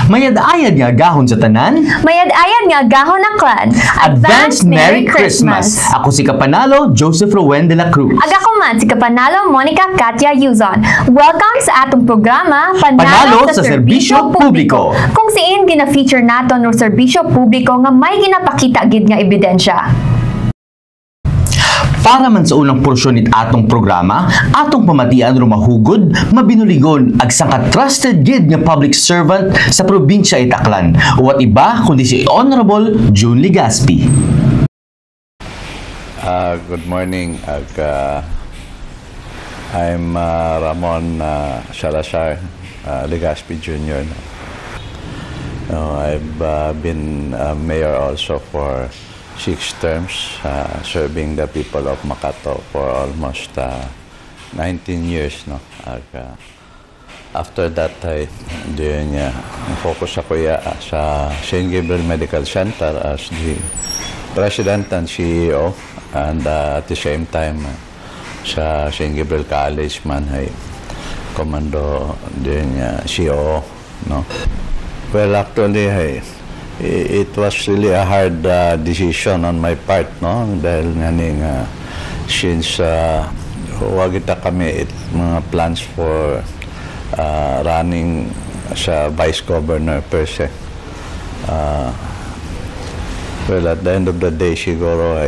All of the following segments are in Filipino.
Mayad-ayad nga gahon sa tanan. Mayad-ayad nga gahon na clan. Advance Merry Christmas! Ako si Kapanalo, Joseph Rowen de la Cruz. Ag ako man si Kapanalo, Monica Katia Yuzon. Welcome sa atong programa, Panalo sa Serbisyo Publiko. Kung siin gina-feature naton ng serbisyo publiko nga may ginapakita gid nga ebidensya. Para man sa unang porsyon nit atong programa, atong pamatian rumahugod, mabinuligon ag sangka trusted gid nga public servant sa probinsya Itaklan. Uwat iba kundi si Honorable June Legaspi. Good morning. I'm Ramon Salazar Legaspi Jr. I've been mayor also for 6 terms, serving the people of Makati for almost 19 years. No? After that, focus ako sa St. Gabriel Medical Center as the President and CEO, and at the same time, sa St. Gabriel College man ay Commando din CEO. No? Well, actually, it was really a hard decision on my part, no? Dahil nganing since wag kita kami mga plans for running sa Vice Governor per se. Well, at the end of the day, siguro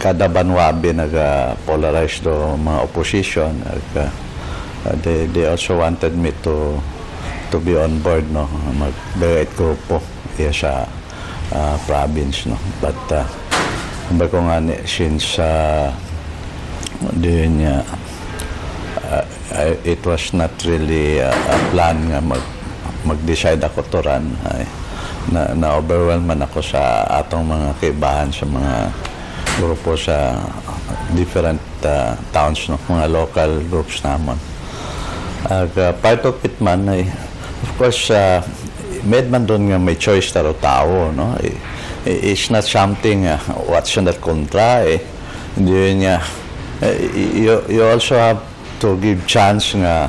kada banwabi nag-polarize do mga opposition. They also wanted me to be on board, no, mag-direct grupo sa province, no. But ko nga since it was not really a plan nga mag-decide ako to run, na-overwhelm man ako sa atong mga kaibahan sa mga grupo sa different towns, no, mga local groups namon. Part of it man ay of course, med man doon nga may choice taro tao, no? It's not something what's on that kontra, Hindi niya, you also have to give chance nga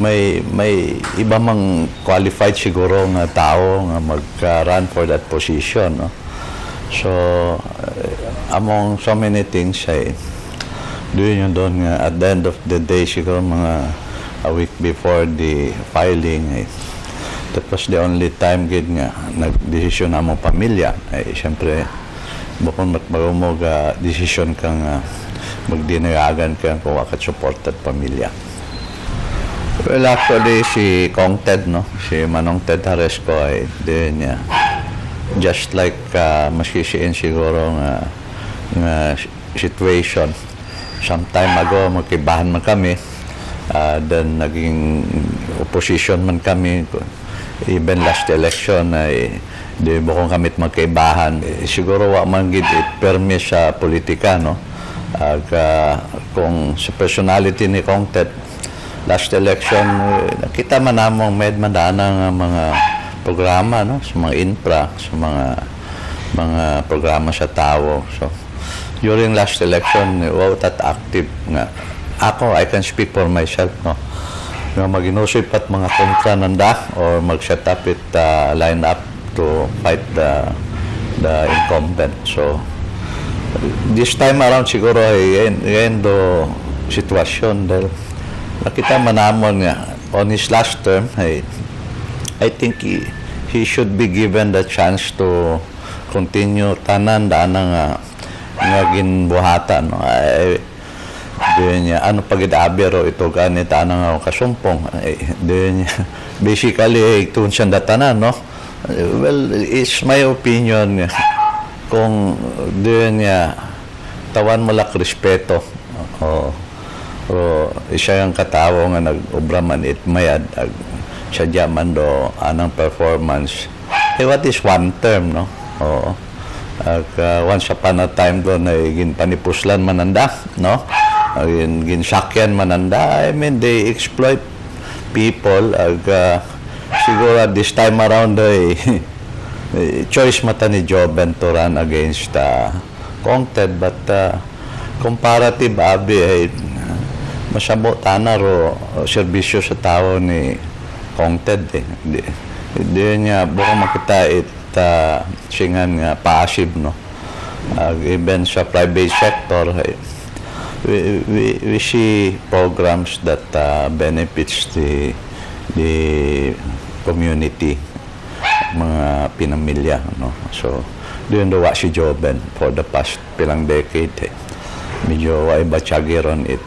may iba mang qualified siguro nga tao nga mag-run for that position, no? So, among so many things doon nga at the end of the day siguro mga a week before the filing, that was the only time gid nga nagdesisyon na mong pamilya. Siyempre, bukod magmag desisyon kang magdinayagan kang kung wakat supported pamilya. Well, actually, si Kong Ted, no? Si Manong Ted Haresco din niya. Just like masisiin siguro nga situation. Some time ago, magkibahan man kami. Then naging opposition man kami, even last election di mo kung kamit magkaibahan, siguro wa man gid permi sa politika, no. Kung sa personality ni Kong Ted last election, nakita man namong medmandana nga mga programa, no, sa mga infra, sa mga programa sa tao. So during last election, wow, that active nga. Ako, I can speak for myself, no? Mag-inusip at mga kontra nanda or mag-set up it line up to fight the incumbent. So, this time around siguro yan do sitwasyon dahil nakita manamon nga on his last term, I think he should be given the chance to continue tanan nga ginbuhatan, no? Ano pag-idabero ito ganit anang kasumpong basically ito siyang datanan, no. Well, it's my opinion kung doon niya tawan mo lak respeto o siya yung katawo nga nag-obra man mayad siya diyaman do anang performance what is one term, no. Once upon a time doon ay ginpanipuslan mananda, no. Ginsakyan mananda. I mean, they exploit people. Siguro this time around choice mata ni Joben to run against Kong Ted, but comparative abi masabo tanaro serbisyo sa tao ni Kong Ted. Di niya buka makita singan nga passive, no. Even sa private sector, we see programs that benefits the community, mga pinamilya, no. So doon daw si Joben for the past pilang decade, medyo ay batyagiron it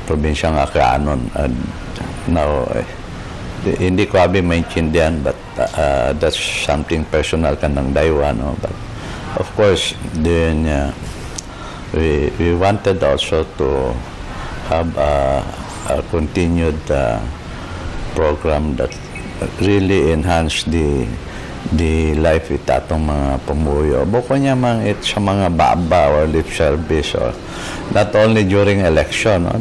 probinsya nga kaanon, and now hindi ko abi maintindihan, but that's something personal kanang daywa, no. But of course then we wanted also to have a continued program that really enhance the life it atong mga pamuyo. Buko niya mang it sa mga baba or lip service, or not only during election, no?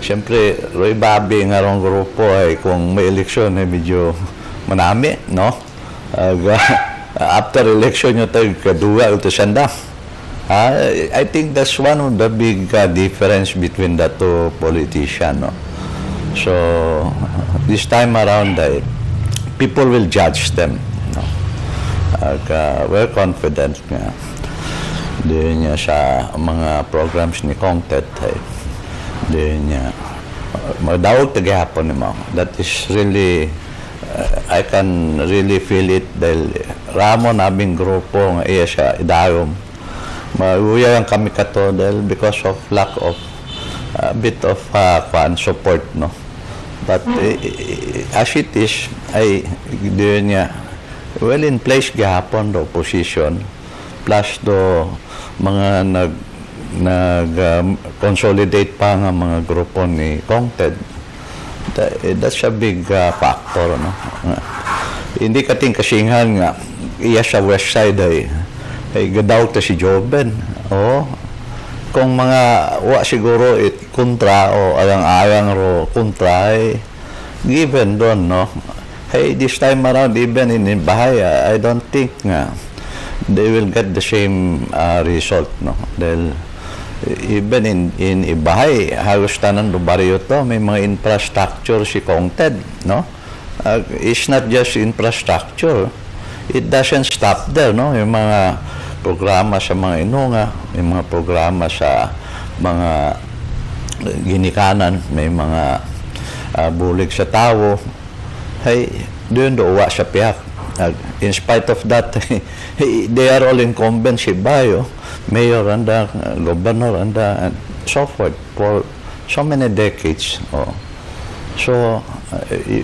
Siyempre, Roy Babi nga rong grupo ay kung may eleksyon ay medyo manami, no? After election nyo tayo kaduwa ito sanda. I think that's one of the big difference between the two politicians, no? So this time around, people will judge them, no? We're confident nga din niya sa mga programs ni Kongted, din niya magdawag tagahapon mo. That is really I can really feel it dahil ramo naming grupo nga iya siya idayom. Mauyang kami kato dahil because of lack of a bit of support, no. But as it is, ay din niya well in place gihapon do opposition plus do mga nag-consolidate pa nga mga grupo ni Kongted. That's a big factor, no. Hindi kating kasinghan nga iya sa west side ay gadaw ta si Joben. Kung mga wa siguro kontra o ayang-ayang ro kontra ay given doon, no. Hey, this time around even in Bahaya, I don't think nga they will get the same result, no. Dahil even in Ibahay, halos tanan do baryo to, may mga infrastructure si Kongted, no. It's not just infrastructure. It doesn't stop there, no. Yung mga programa sa mga inunga, may mga programa sa mga ginikanan, may mga bulig sa tao. Hey, doon doon sa piyak. In spite of that, they are all incumbents si Bayo, mayor and governor and so forth for so many decades. So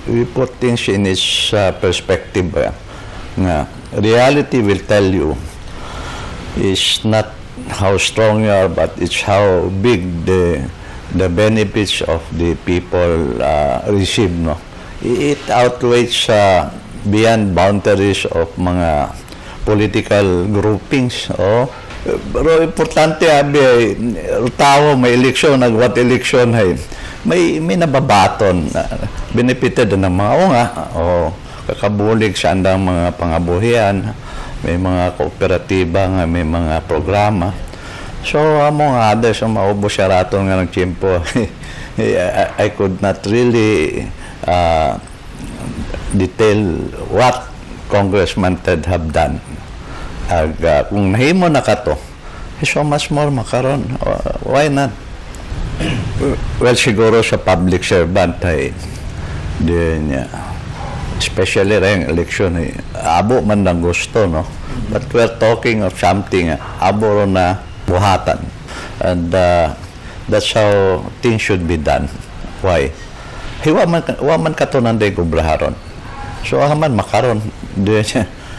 we put things in its perspective. Reality will tell you is not how strong you are, but it's how big the benefits of the people receive, no. It outweighs beyond boundaries of mga political groupings. Pero importante abi tao may eleksyon, nagwat eleksyon may nababaton, benefited ng mga kakabulig sa andang mga pangabuhian, may mga kooperatiba nga may mga programa. So among others maubos siya raton nga ng tiyempo. I could not really detail what Congressman Ted have done. Kung nahimo na kato, so much more makaron. Why not? Well, siguro sa public servant din especially rin election abo man lang gusto, no. But we're talking of something abo na buhatan, and that's how things should be done. Why? Wa man katunan day kubraharon. So haman makaron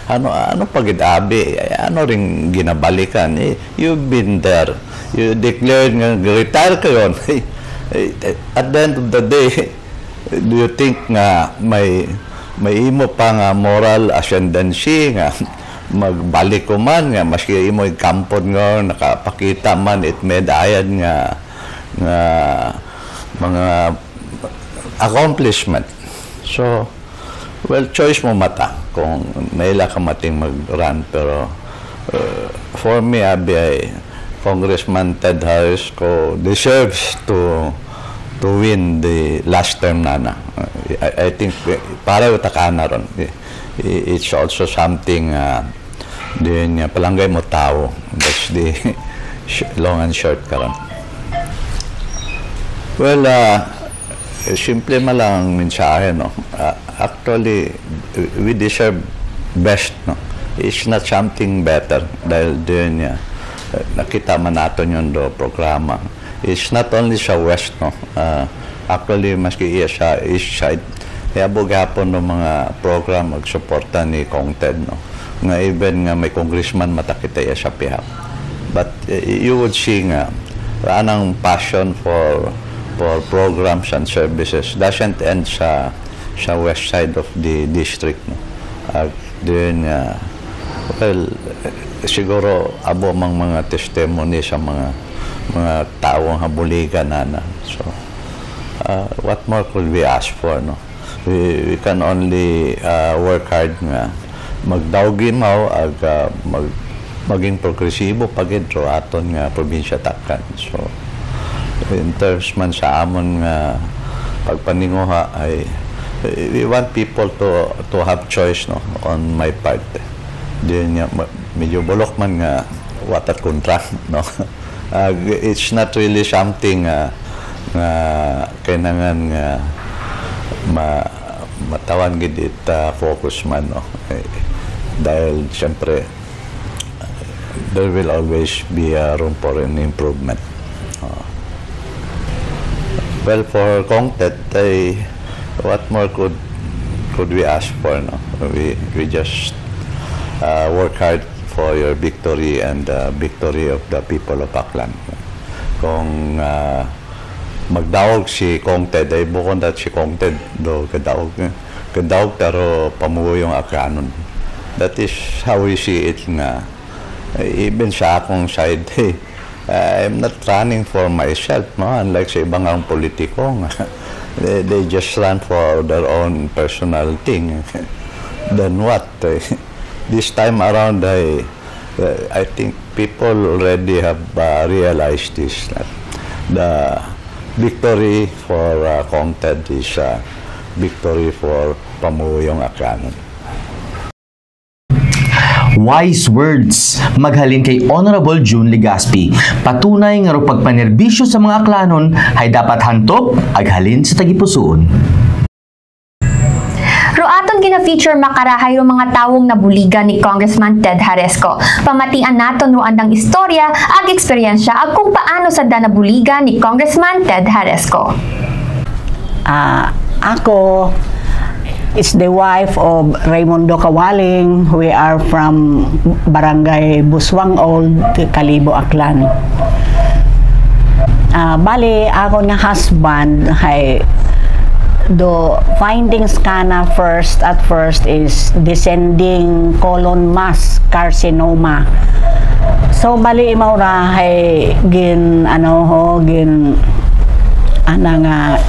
ano pagid-abi, ano ring ginabalikan. You've been there. You declared nga retire kayo. At the end of the day, do you think nga may imo pa nga moral ascendancy nga magbalik ko man nga maski imo kampon nga nakapakita man it medayad nga mga accomplishment. So well, choice mo mata kung naila ka mating mag-run, pero for me Congressman Ted Harris ko deserves to win the last term na. I think pareho takana ron. It's also something din palangay mo tao. That's the long and short karon. Well, simple malang mensahe, no. Actually, we deserve best, no. It's not something better dahil din nakita man natin yung programa. It's not only sa West, no. Actually, maski sa East side, iabog hapon ng mga program magsuporta ni Kong Ted, no. Nga even nga may congressman matakita sa pihak. But you would see nga, anang passion for programs and services doesn't end sa west side of the district, no. Then, well, siguro abo mang mga testimony sa mga taong habuligan na. So, what more could we ask for, no? We can only work hard nga magdawgin mo ag maging progresibo pagidro aton nga probinsya Taklan. So, in terms man sa amon nga pagpaninguha ay we want people to have choice, no, on my part. Din medyo bulok man nga water contract, no. It's not really something nga kailangan nga matawan gid it focus man, no. Dahil siyempre there will always be room for an improvement. Well, for Kong Ted, what more could we ask for, no? We just work hard for your victory and the victory of the people of Aklan. Kung magdawag si Kong Ted, ay bukod at si Kong Ted do kadawag pero pamuo yung Aklanon. That is how we see it nga. Even sa akong side, I'm not running for myself, no? Unlike sa ibang ang politiko, they just run for their own personal thing. Then what? This time around, I think people already have realized this. The victory for Kong Ted is victory for pamuyong Aklanon. Wise words maghalin kay Honorable June Legaspi. Patunay nga ro pagpanerbisyo sa mga Aklanon ay dapat hantop aghalin sa tagipusoon. Ro aton gina-feature makarahay ro mga tawong nabuligan ni Congressman Ted Haresco. Pamatian naton ro andang istorya ag eksperyensya ag kung paano sa nabuligan ni Congressman Ted Haresco. Ako is the wife of Raymundo Kawaling. We are from Barangay Buswang Old, Kalibo, Aklan. Bali, ako nga husband, the findings kana at first is descending colon mass carcinoma. So bali imaura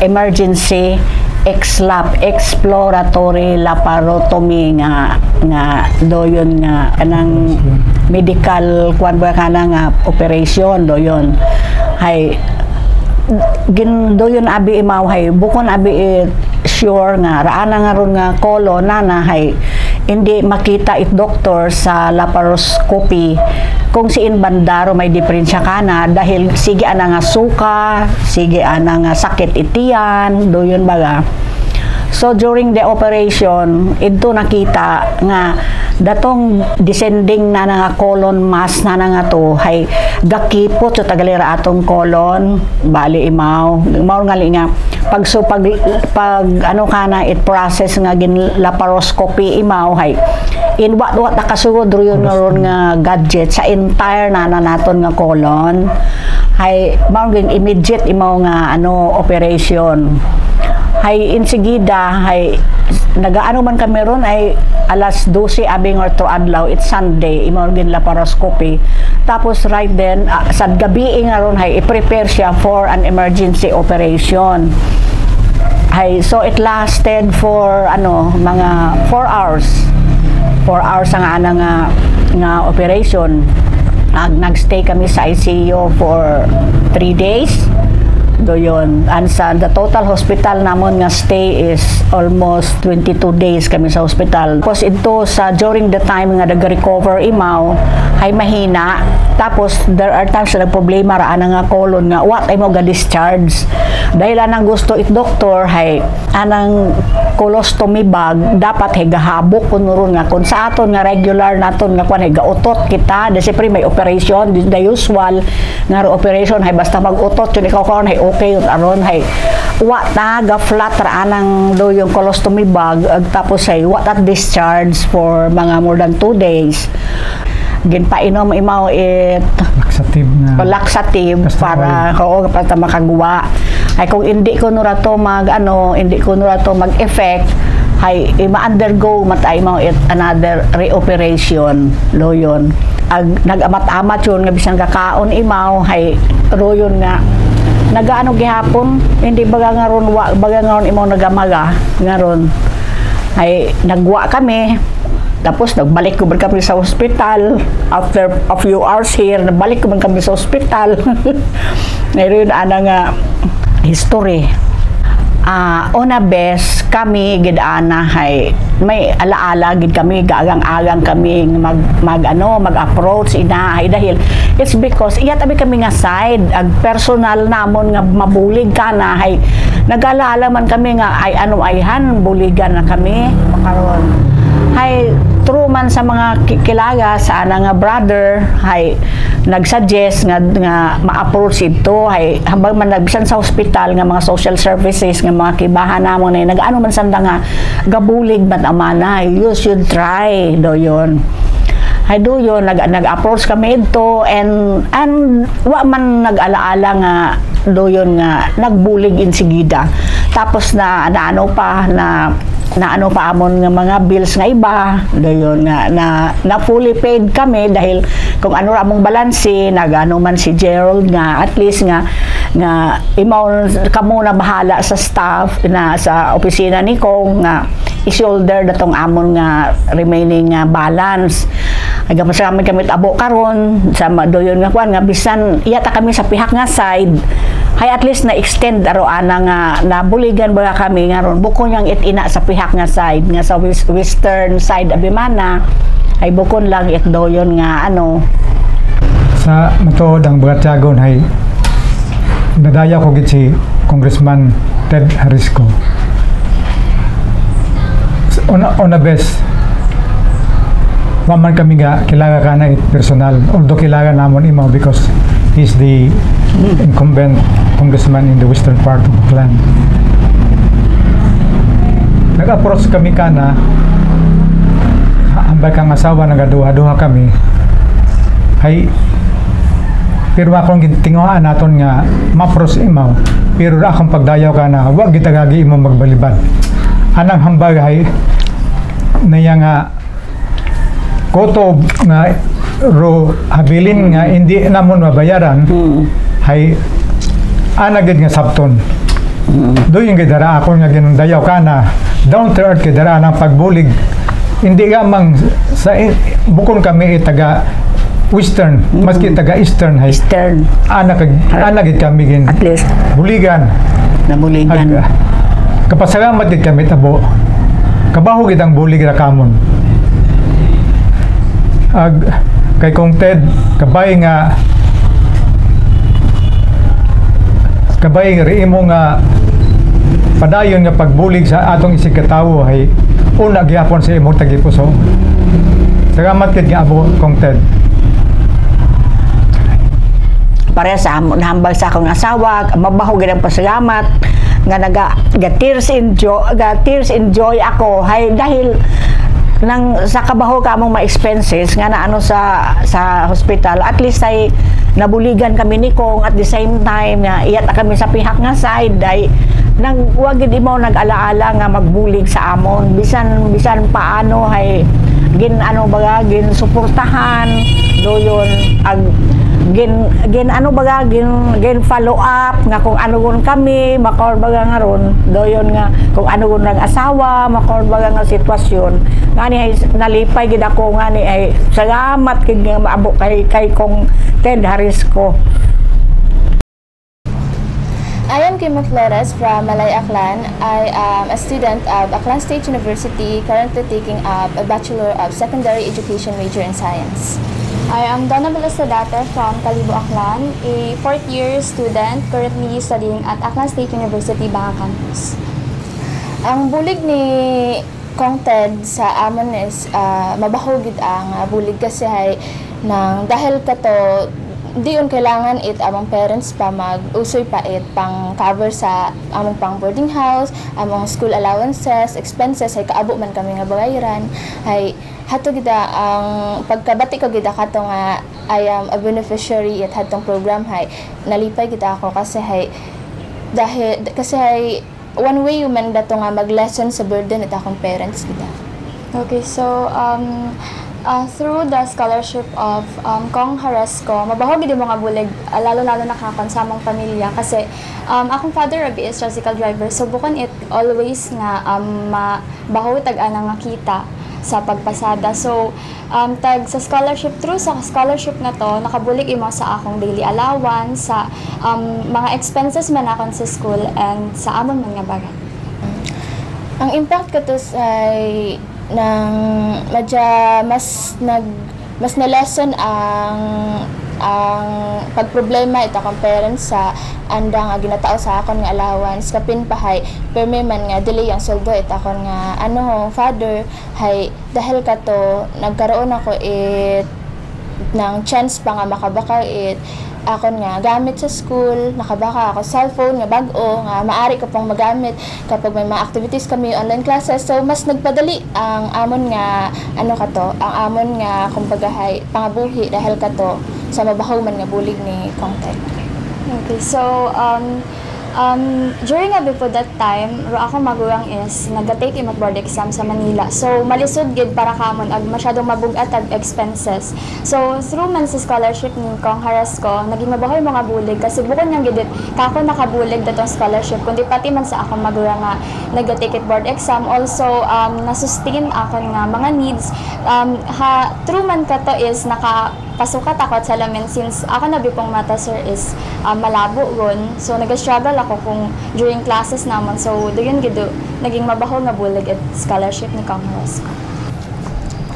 emergency XLAP, exploratory laparotomy nga doyon nga anang medical nga operation doyon doyon abi imaw bukon abi sure nga raana nga ron nga colon na hindi makita it doctor sa laparoscopy kung siin bandaro may diferensya kana dahil sige ana nga suka, sige ana nga sakit itiyan, doyon baga. So during the operation, ito nakita nga datong descending na nga colon mass na nga to gakipot so tagalira atong colon bali imaw ngali nga pag ano kana it process nga gin laparoscopy imaw in what nakasugod ron nga gadget sa entire na naton nga colon mao gin immediate imaw nga operation insigida nagaano man kami ron alas 12 abing or to adlaw it's Sunday imaw gin laparoscopy tapos right then sa gabi nga ron i-prepare siya for an emergency operation so it lasted for mga 4 hours ang ana nga operation nagstay kami sa ICU for 3 days doyon. And sa the total hospital namon nga stay is almost 22 days kami sa hospital. Tapos ito sa during the time nga nag-recover imaw ay mahina. Tapos there are times na problema ra nga colon nga what ay mo ga discharge. Dahil anang gusto it doktor hay anang colostomy bag dapat hay gahabok kuno nga kun sa aton nga regular naton nga kuan hay gautot kita de siyempre may operation the usual nga operation hay basta mag-utot yun ikaw karon hay okay yun aron hay wa ta ga flat ra anang do yung colostomy bag tapos hay wa at discharge for mga more than 2 days ginpainom imaw it laxative para para makagawa ay kung hindi ko nura to mag effect ay ma-undergo matay mo it another reoperation lo yun ag nag-amat-amat yun nga bisan kakaon imaw hay ro yun nga nagaano gihapon hindi baga ngaron imaw nagamaga ngaron ay nagwa kami tapos nagbalik ko man kami sa hospital after a few hours here nabalik ko man kami sa hospital ngayon ana nga history una bes kami gid ana hay may alaala gid kami gagang-agang kami mag-approach ina hay dahil it's because iya tabi kami nga side ag personal namon nga mabulig kana hay nag-alaala man kami nga ay ayhan buligan na kami makaron hay true man sa mga kilaga sa ana nga brother hay nagsuggest nga ma-approach ito hay hambang man nagbisan sa hospital nga mga social services nga mga kibahan namon ay nagaano man sanda nga gabulig man amana you should try do yon hay do yon nag-approach kami ito and wa man nag-alaala nga do yon nga nagbulig insigida tapos na ano pa amon nga mga bills nga iba dayon nga na fully paid kami dahil kung ano ra among balanse nagano man si Gerald nga at least nga imaw kamo na bahala sa staff na sa opisina ni ko nga i-shoulder datong amon nga remaining balance aga masami kami abo karon sa doyon nga kuan nga bisan iyata kami sa pihak nga side hay at least na extend aro ana nga nabuligan ba kami ngaron bukon yang itina sa pihak nga side nga sa western side abimana ay bukon lang doyon nga sa matuod ang Bagatagon hay nadaya ko gid si Congressman Ted Harisco on the best waman kami nga kilala ka na personal although kilala namon imaw because he's the incumbent congressman in the western part of Aklan. Nag-approach kami kana ambay kang asawa nagaduha-duha kami hay pero akong gintinguhaan naton nga ma-approach imaw pero akong pagdayaw kana wag gitagagi imo magbalibad anang hambag hay naya nga koto nga habilin nga hindi namon mabayaran hay anagid nga sabton do yung gidara ako nga ginundayaw kana down to earth gidara ng pagbulig hindi nga mang sa bukon kami taga western maski taga eastern hay eastern anagid kami gin at least buligan kapasalamat gid kami tabo kabaho gid ang bulig ra kamon kay kong Ted kabay nga ri imo nga padayon nga pagbulig sa atong isig katawo ay una gyapon sa imong tagipuso salamat gid nga abo kong Ted para sa nahambal sa akong asawa mabaho gid ang pasalamat nga naga tears in joy ako hay dahil nang sa kabaho ka mong ma-expenses nga na sa hospital at least ay nabuligan kami ni Kong at the same time nga iyat kami sa pihak nga side ay nang wagid imo nag-alaala nga magbulig sa amon bisan paano hay gin suportahan do yon ag gin follow up nga kung ano gon kami makaon baga ngaron doyon nga kung ano gon ng asawa makaon baga nga sitwasyon ngani ay nalipay gid ako ngani ay salamat kid nga maabot kay kong Ted Harisco. I am Kim Flores from Malay Aklan. I am a student of Aklan State University, currently taking up a Bachelor of Secondary Education major in Science. I am Donna Velosadate from Kalibo, Aklan, a fourth-year student currently studying at Aklan State University, Banga Campus. Ang bulig ni Kong Ted sa amon is mabahugid ang bulig kasi hay nang dahil kato diyon kailangan among parents pa mag-usoy pa pang cover sa among pang boarding house, among school allowances, expenses hay kaabo man kami nga bayaran hay hato gida ang pagkabati ko gida kato nga I am a beneficiary at hatong program hay nalipay gida ako kasi hay dahil kasi hay one way man dato nga mag-lessen sa burden at akong parents gida. Okay, so through the scholarship of Kong Haresco, mabahog din mga bulig, lalo-lalo nakakon sa among pamilya kasi akong father Rabi is tricycle driver, so bukon it always nga mabaho tag-ana nga kita sa pagpasada. So tag sa scholarship, through sa scholarship na to nakabulig imo sa akong daily allowance, sa mga expenses man akon sa school and sa amon man nga bagay. Ang impact ko to ay nang madya mas na-lesson ang pagproblema ito akong parents sa andang ginatao sa akon nga allowance kapin pa hay perme man nga delay ang sweldo ito akon nga father hay dahil kato nagkaroon ako ng chance pa nga makabaka akon nga gamit sa school, nakabaka ako cellphone nga bag-o nga maari ko pang magamit kapag may mga activities kami online classes, so mas nagpadali ang amon nga ang amon nga kumbaga hay pangabuhi dahil kato sa mabahaw man nga bulig ni Kong Ted. Okay, so during before that time, ro ako magulang is nag-take board exam sa Manila. So malisod gid para kamon ag masyadong mabugat ag expenses. So through man sa scholarship ni Kong Haresco, naging mabahoy mga bulig kasi bukod nang gid kako nakabulig datong scholarship kundi pati man sa akong magulang nga nag-take board exam, also na-sustain akon nga mga needs. Through man kato is pasukat ako sa lamin since ako na bipong mata sir is malabo ron, so nag-struggle ako kung during classes naman, so doon gido naging mabaho nga bulig at scholarship ni Kong Haresco.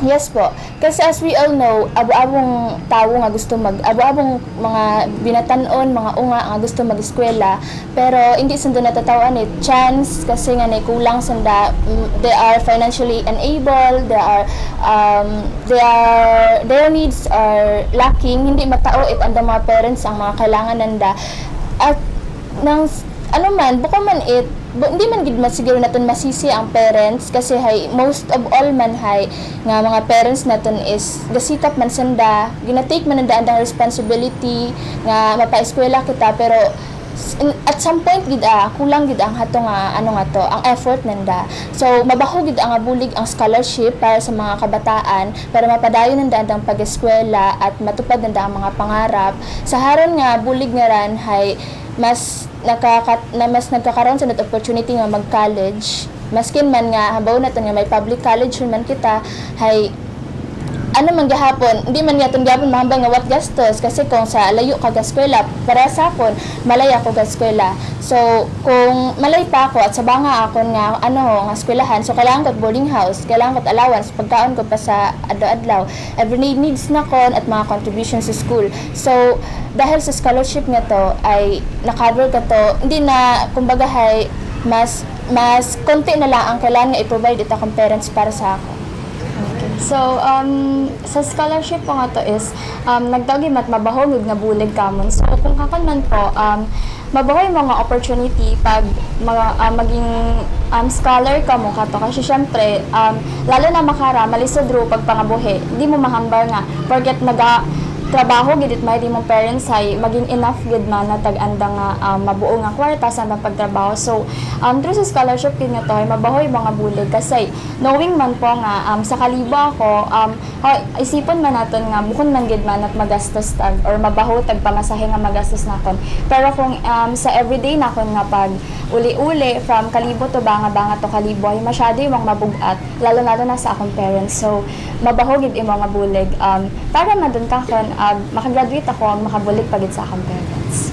Yes po. Kasi as we all know, abo-abong tao nga gusto abo-abong mga binatanon, mga unga nga gusto mag-eskwela, pero hindi sanda natatawan chance kasi nga kulang sanda, they are financially unable, their needs are lacking, hindi matao anda mga parents ang mga kailangan nanda. At nang buko man hindi man gid siguro naton masisi ang parents kasi hay most of all man hay nga mga parents naton is gasikap man sanda, ginatake man nanda ang responsibility nga mapa-eskwela kita, pero at some point gid kulang gid ang hato nga ang effort nanda. So mabaho gid ang bulig ang scholarship para sa mga kabataan para mapadayon nanda ang pag-eskwela at matupad nanda ang mga pangarap. Sa haron nga bulig nga ran hay mas nagkakaroon sa opportunity nga mag-college, maskin man nga habaw naton nga may public college man kita hay man gihapon hindi man yaton gihapon mahambang nga what gastos kasi kung sa layo ka gaskwela para sa akon malay ako gaskwela, so kung malay pa ako at sa banga akon nga nga eskwelahan, so kailangan ko boarding house, kailangan ko allowance, pagkaon ko pa sa adlaw-adlaw, everyday needs na kon at mga contributions sa school. So dahil sa scholarship nga to ay na-cover ka to, hindi na kumbaga hay mas konti na lang ang kailangan nga i-provide ito akong parents para sa ako. So, sa scholarship po nga to is, nagtawag mat mabahogod nga bulig kamon. So, kung kakon man po, mabahoy mga opportunity pag maging scholar ka mo kato. Kasi syempre, lalo na makara, malisod ro pag pangabuhi. Hindi mo mahambar nga, forget trabaho gidit may di mong parents ay maging enough gid man na tag-anda nga mabuo nga kwarta sa pagtrabaho. So through sa scholarship kid nga to ay mabahoy mga bulig kasi knowing man po nga sa Kalibo ako isipon man naton nga bukon man gid man at magastos tag or mabaho tag pamasahe nga magastos nakon. Pero kung sa everyday nakon nga pag uli-uli from Kalibo to Banga to Kalibo ay masyado yung mabugat lalo na sa akong parents. So mabaho gid imo nga bulig para man dun kakon makagraduate ako, makabulig pagit sa akong parents.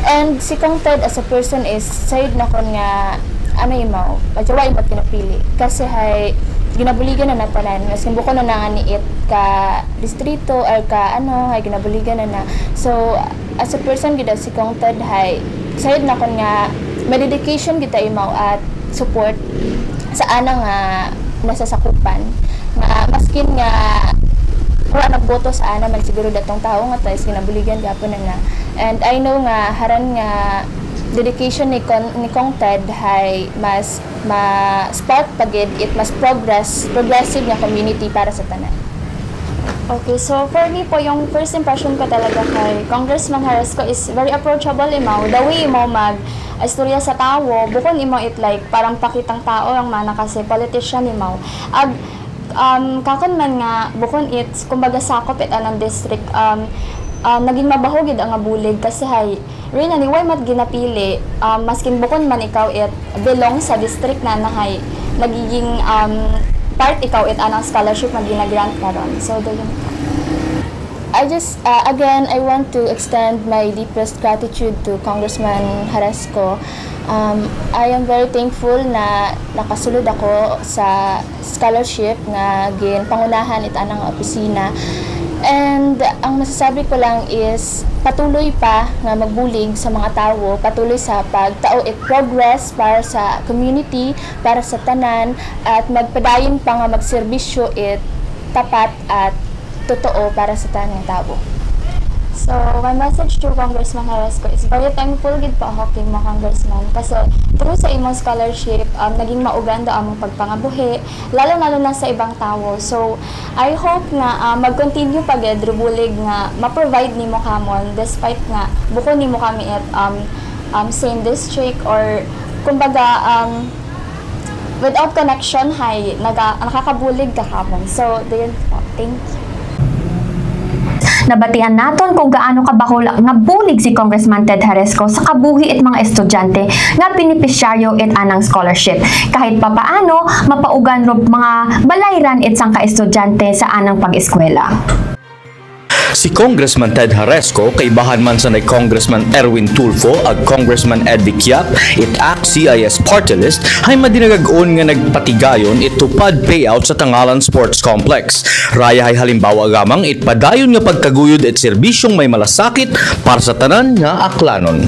And si Kong Ted as a person is sayod na kon nga ano imaw, adyawa imat kinapili. Kasi hay ginabuligan na natanan. Mas buko na nga niit ka distrito or ka ano, hay ginabuligan na. So as a person gid si Kong Ted hay sayod na kon nga may dedication kita imaw at support sa ana nga nasasakupan. Nga maskin nga wala nagboto sa ana man siguro datong tao nga tayo ginabuligan gapon na. And I know nga haran nga dedication ni Kong Ted hay mas ma-spark pagid it mas progressive nga community para sa tanan. Okay, so for me po, yung first impression ko talaga kay Congressman Haresco is very approachable imaw. The way imaw istorya sa tao, bukon imaw it like parang pakitang tao ang mana kasi politician imaw. Kakon man nga bukon it kumbaga sakop it anang district naging mabahogid ang bulig kasi hay rin ni way mat ginapili maskin bukon man ikaw it belong sa district na nahay nagiging part ikaw it anang scholarship man gina-grant karon. So dayon. I just again I want to extend my deepest gratitude to Congressman Haresco. I am very thankful na nakasulod ako sa scholarship nga ginpangunahan it anang opisina. And ang masasabi ko lang is patuloy pa nga magbulig sa mga tao, patuloy sa pagtao it progress para sa community, para sa tanan, at magpadayon pa nga magserbisyo it tapat at totoo para sa tanang tao. So, my message to Congressman Haresco is very thankful gid pa ako kay mga congressman kasi through sa imong scholarship, naging mauganda among pagpangabuhi, lalo na sa ibang tao. So, I hope nga mag-continue pa gid bulig nga ma-provide nimo kamon despite nga bukod nimo kami at same district or kumbaga without connection hay nakakabulig ka kamon. So, dayon po. Thank you. Nabatian naton kung gaano kabahol nga bulig si Congressman Ted Haresco sa kabuhi at mga estudyante nga beneficiaryo it anang scholarship. Kahit papaano, mapaugan rob mga balayran it sang ka-estudyante sa anang pag-eskwela. Si Congressman Ted Haresco, kaibahan man sa Congressman Erwin Tulfo ag Congressman Ed Vickiap, it-act CIS party list, ay madinagag-on nga nagpatigayon itupad payout sa Tangalan Sports Complex. Raya ay halimbawa gamang itpadayon nga pagkaguyod at serbisyong may malasakit para sa tanan nga aklanon.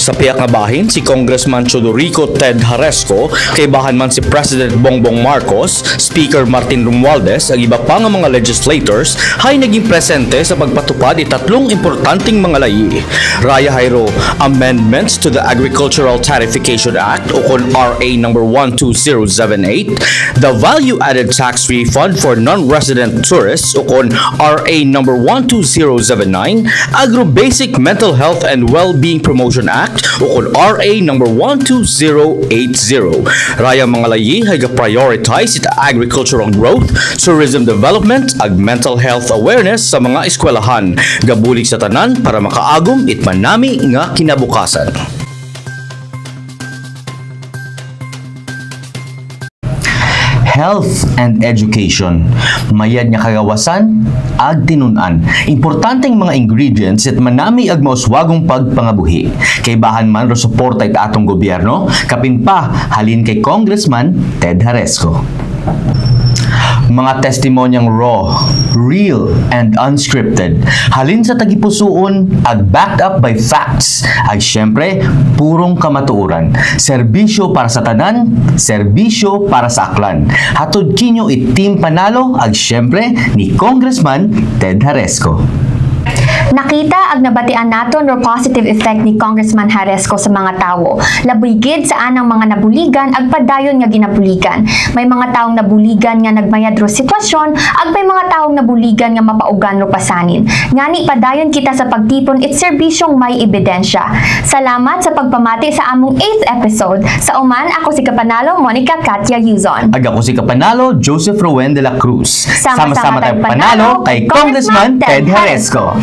Sa piyak nga bahin, si Congressman Chodorico Ted Haresco, kaibahan man si President Bongbong Marcos, Speaker Martin Romualdez, ang iba pa nga mga legislators, ay naging presente sa pagpatupad tatlong importanteng mga layi. Raya hayro, amendments to the Agricultural Tarification Act o kon RA number 12078, the Value Added Tax Refund for Non-Resident Tourists o kon RA number 12079, Agro-Basic Mental Health and Well-Being Promotion Act o kon RA number 12080. Raya mga layi ay ga-prioritize ita agricultural growth, tourism development, ag mental health awareness sa mga eskwelahan. Gabulig sa tanan para makaagom itman nami nga kinabukasan. Health and education. Mayad nga kagawasan, ag tinunan. Importanteng mga ingredients at manami ag mauswagong pagpangabuhi. Kay bahan man ro suporta it atong gobyerno, kapin pa halin kay Congressman Ted Haresco. Mga testimonyang raw, real, and unscripted. Halin sa tagipusuon, ag backed up by facts. Ag syempre, purong kamatuoran. Serbisyo para sa tanan, serbisyo para sa aklan. Hatod kinyo it-team panalo, ag syempre, ni Congressman Ted Haresco. Nakita ag nabatian naton ro positive effect ni Congressman Haresco sa mga tawo. Labuygid sa anang mga nabuligan ag padayon nga ginabuligan. May mga taong nabuligan nga nagmayad ro sitwasyon ag may mga taong nabuligan nga mapaugan ro pasanin. Ngani padayon kita sa pagtipon it serbisyong may ebidensya. Salamat sa pagpamati sa among 8th episode. Sa uman ako si Kapanalo Monica Katia Yuzon. Ag ako si Kapanalo Joseph Rowen de la Cruz. Sama-sama tayong panalo kay Congressman Ted Haresco.